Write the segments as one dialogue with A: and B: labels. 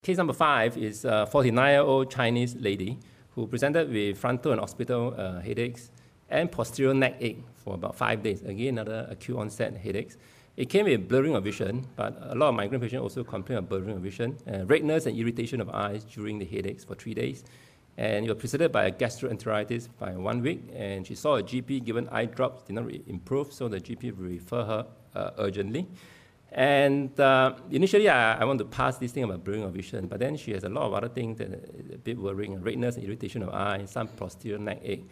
A: Case number 5 is a 49-year-old Chinese lady who presented with frontal and occipital headaches and posterior neck ache for about 5 days. Again, another acute onset headaches. It came with blurring of vision, but a lot of migraine patients also complain of blurring of vision, redness and irritation of eyes during the headaches for 3 days. And it was preceded by a gastroenteritis by 1 week, and she saw a GP given eye drops, did not improve, so the GP referred her urgently. And initially, I want to pass this thing about blurring of vision, but then she has a lot of other things that are a bit worrying, redness and irritation of eye, some posterior neck ache.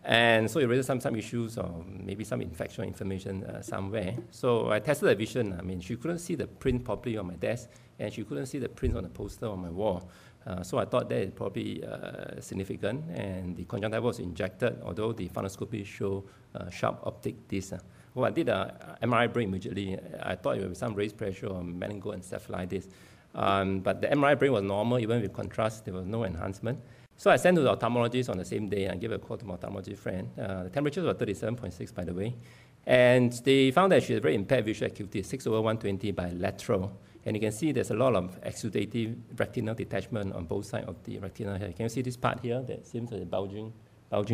A: And so it raises some issues or maybe some infection inflammation somewhere. So I tested the vision. I mean, she couldn't see the print properly on my desk, and she couldn't see the prints on the poster on my wall. So I thought that is probably significant, and the conjunctiva was injected, although the fundoscopy showed sharp optic disc. Well, I did an MRI brain immediately. I thought it was some raised pressure or meningoencephalitis. But the MRI brain was normal, even with contrast, there was no enhancement. So I sent to the ophthalmologist on the same day and gave a call to my ophthalmology friend. The temperature was 37.6, by the way. And they found that she had very impaired visual acuity, 6/120 bilateral. And you can see there's a lot of exudative retinal detachment on both sides of the retina here. Can you see this part here that seems to be bulging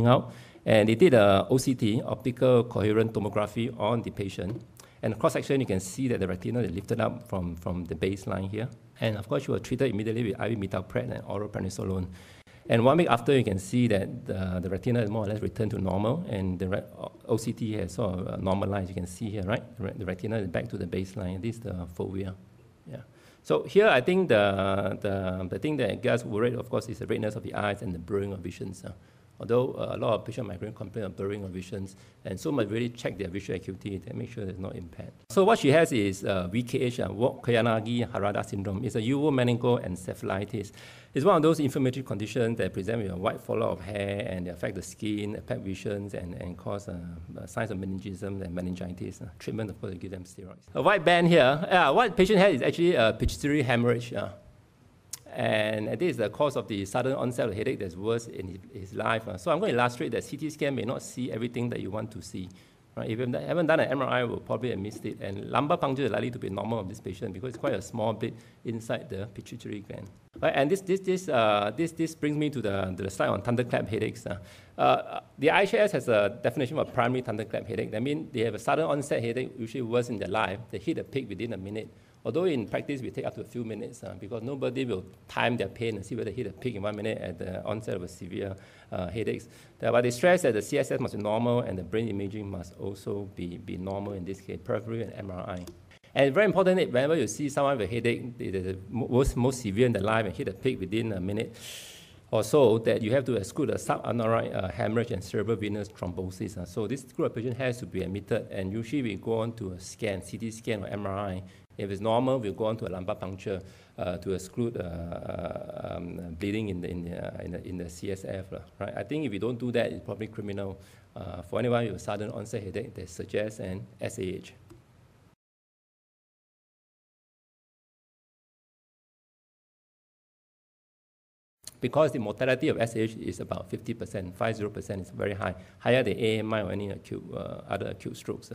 A: out? And they did a OCT, optical coherent tomography, on the patient. And cross-section, you can see that the retina is lifted up from the baseline here. And of course, she was treated immediately with IV Methylprednisolone and oral Prednisolone. And 1 week after, you can see that the retina is more or less returned to normal, and the OCT has sort of normalized. You can see here, right? The retina is back to the baseline. This is the fovea. Yeah. So here, I think the thing that gets worried, of course, is the redness of the eyes and the blurring of visions. Although a lot of patients with migraine complain of blurring of visions, and so must really check their visual acuity to make sure it's not impaired. So what she has is VKH, Vogt-Koyanagi-Harada syndrome. It's a Uveomeningoencephalitis. It's one of those inflammatory conditions that present with a white fallout of hair, and they affect the skin, affect visions, and cause signs of meningism and meningitis. Treatment, of course, they give them steroids. A white band here. What the patient has is actually a pituitary hemorrhage. And this is the cause of the sudden onset of headache that's worse in his life. So I'm going to illustrate that CT scan may not see everything that you want to see. Right? If you haven't done an MRI, we'll probably have missed it. And lumbar puncture is likely to be normal of this patient because it's quite a small bit inside the pituitary gland. Right? And this brings me to the slide on thunderclap headaches. The IHS has a definition of primary thunderclap headache. That means they have a sudden onset headache, usually worse in their life. They hit a peak within a minute. Although in practice, we take up to a few minutes because nobody will time their pain and see whether they hit a peak in 1 minute at the onset of a severe headaches. But they stress that the CSF must be normal and the brain imaging must also be normal in this case, periphery and MRI. And very important, whenever you see someone with a headache, the most severe in their life and hit a peak within a minute or so, that you have to exclude a subaneurysm hemorrhage and cerebral venous thrombosis. So this group of patient has to be admitted, and usually we go on to a scan, CT scan or MRI. If it's normal, we'll go on to a lumbar puncture to exclude bleeding in the CSF. Right? I think if you don't do that, it's probably criminal for anyone with a sudden onset headache that suggests an SAH. Because the mortality of SAH is about 50%, 50% is very high, higher than AMI or any other acute strokes.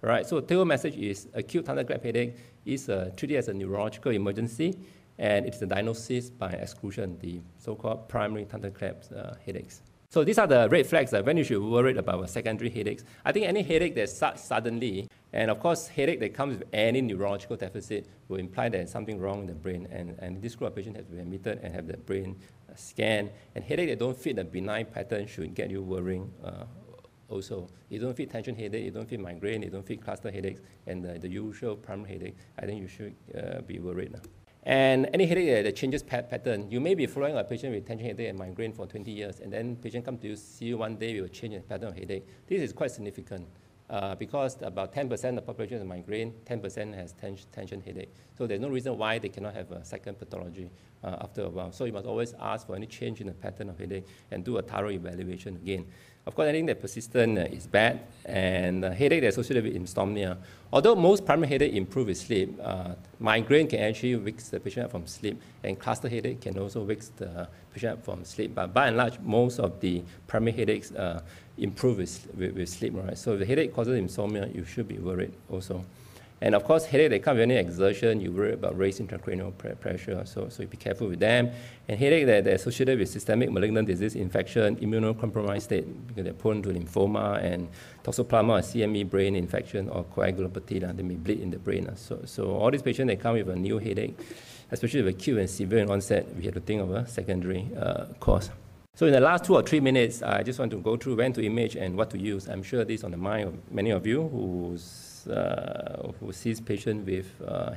A: Right, so the take-home message is acute thunderclap headache is treated as a neurological emergency, and it's a diagnosis by exclusion, the so-called primary thunderclap headaches. So these are the red flags when you should worry about secondary headaches. I think any headache that starts suddenly, and of course headache that comes with any neurological deficit will imply there's something wrong in the brain, and this group of patients has to be admitted and have the brain scanned. And headache that don't fit a benign pattern should get you worrying also. You don't fit tension headache, you don't fit migraine, you don't fit cluster headaches, and the usual primary headache, I think you should be worried. And any headache that changes pattern, you may be following a patient with tension headache and migraine for 20 years, and then patient comes to you, see you one day with a change in pattern of headache. This is quite significant because about 10% of the population has migraine, 10% has tension headache. So there's no reason why they cannot have a second pathology after a while. So you must always ask for any change in the pattern of headache and do a thorough evaluation again. Of course, anything that persistent is bad, and headache that's associated with insomnia. Although most primary headache improve with sleep, migraine can actually wake the patient up from sleep, and cluster headache can also wake the patient up from sleep. But by and large, most of the primary headaches improve with sleep. Right? So if the headache causes insomnia, you should be worried also. And of course, headache, they come with any exertion, you worry about raised intracranial pressure, so you be careful with them. And headache, they're associated with systemic malignant disease, infection, immunocompromised state, because they're prone to lymphoma and toxoplasma or CME brain infection or coagulopathy, they may bleed in the brain. So all these patients, they come with a new headache, especially with acute and severe in onset, we have to think of a secondary cause. So in the last 2 or 3 minutes, I just want to go through when to image and what to use. I'm sure this is on the mind of many of you who sees patients with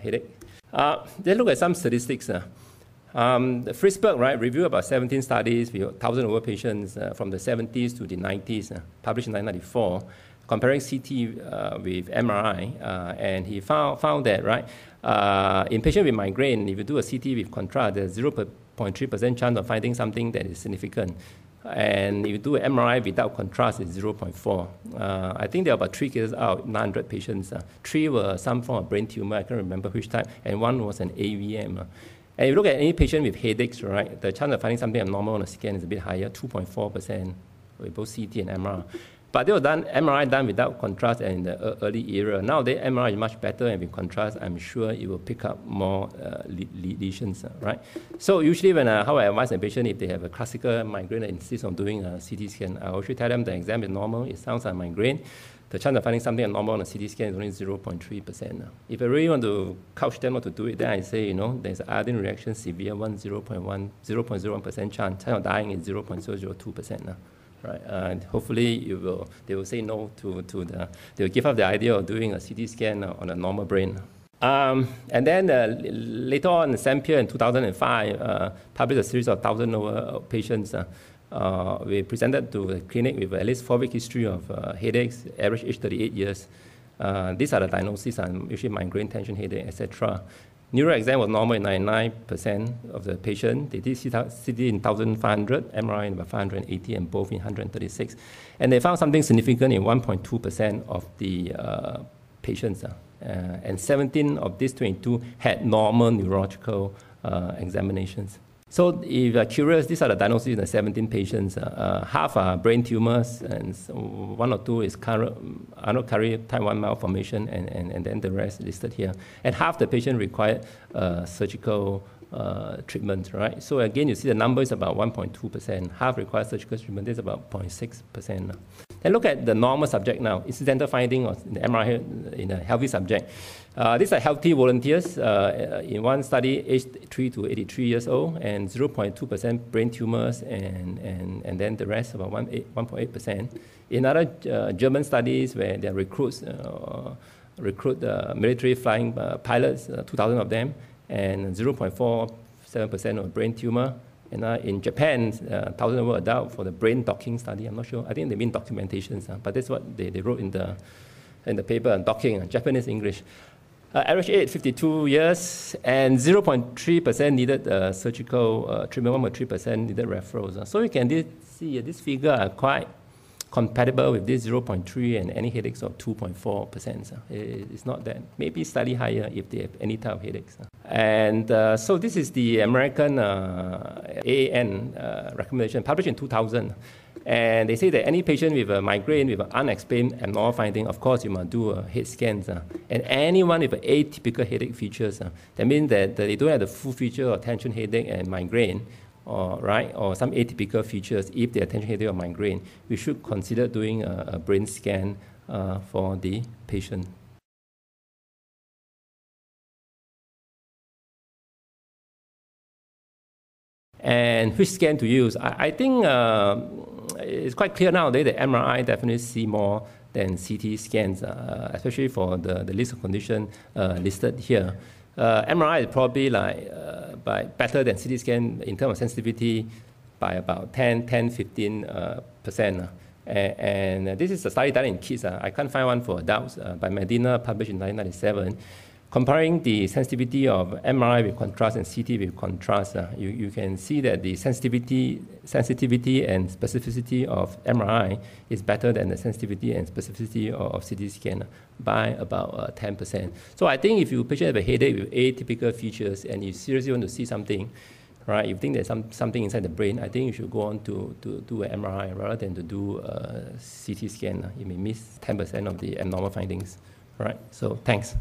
A: headache. Let's look at some statistics. The Frishberg, right, reviewed about 17 studies with 1,000 over patients from the 70s to the 90s, published in 1994, comparing CT with MRI, and he found that, right, in patients with migraine, if you do a CT with contrast, there's 0.3% chance of finding something that is significant. And if you do an MRI without contrast, it's 0.4. I think there are about 3 cases out of 900 patients. 3 were some form of brain tumor, I can't remember which type, and 1 was an AVM. And if you look at any patient with headaches, right, the chance of finding something abnormal on the scan is a bit higher, 2.4% with both CT and MRI. But they were MRI done without contrast and in the early era. Nowadays, MRI is much better, and with contrast, I'm sure it will pick up more lesions, right? So usually how I advise a patient, if they have a classical migraine and insist on doing a CT scan, I usually tell them the exam is normal, it sounds like migraine. The chance of finding something abnormal on a CT scan is only 0.3%. If I really want to couch them not to do it, then I say, there's an iodine reaction, severe one, 0.01% chance of dying is 0.002%. Right, and hopefully they will say no they will give up the idea of doing a CT scan on a normal brain. And then later on, Sempere in 2005 published a series of 1,000 over patients. We presented to the clinic with at least 4-week history of headaches, average age 38 years. These are the diagnoses, usually migraine, tension headache, etc. Neuro exam was normal in 99% of the patient. They did CT in 1,500, MRI in about 580, and both in 136. And they found something significant in 1.2% of the patients. And 17 of these 22 had normal neurological examinations. So if you're curious, these are the diagnoses in the 17 patients. Half are brain tumors, and 1 or 2 is Arnold-Curry type 1 malformation, and then the rest listed here. And half the patient required surgical treatment, right? So again, you see the number is about 1.2%. Half require surgical treatment, that's about 0.6%. Then look at the normal subject now, incidental finding in the MRI in a healthy subject. These are healthy volunteers in one study, aged 3 to 83 years old, and 0.2% brain tumors, and then the rest, about 1.8%. In other German studies where they recruit military flying pilots, 2,000 of them, and 0.47% of brain tumor. And in Japan, 1,000 over adults for the brain docking study. I'm not sure. I think they mean documentations, but that's what they wrote in the paper on docking, Japanese English. Average age 52 years, and 0.3% needed surgical treatment, 1.3% needed referrals. So you can see this figure are quite compatible with this 0.3 and any headaches of 2.4%. It's not that. Maybe slightly higher if they have any type of headaches. And so this is the American AAN recommendation published in 2000. And they say that any patient with a migraine with an unexplained abnormal finding, of course, you must do a head scan. And anyone with atypical headache features, that means that they don't have the full feature of tension headache and migraine, or some atypical features. If they have tension headache or migraine, we should consider doing a brain scan for the patient. And which scan to use? I think it's quite clear nowadays that MRI definitely see more than CT scans, especially for the list of conditions listed here. MRI is probably better than CT scan in terms of sensitivity by about 10-15%. And this is a study done in kids. I can't find one for adults by Medina, published in 1997. Comparing the sensitivity of MRI with contrast and CT with contrast, you can see that the sensitivity and specificity of MRI is better than the sensitivity and specificity of CT scan by about 10%. So I think if you patient have a headache with atypical features and you seriously want to see something, right, you think there's something inside the brain, I think you should go on to do an MRI rather than to do a CT scan. You may miss 10% of the abnormal findings. Right, so thanks.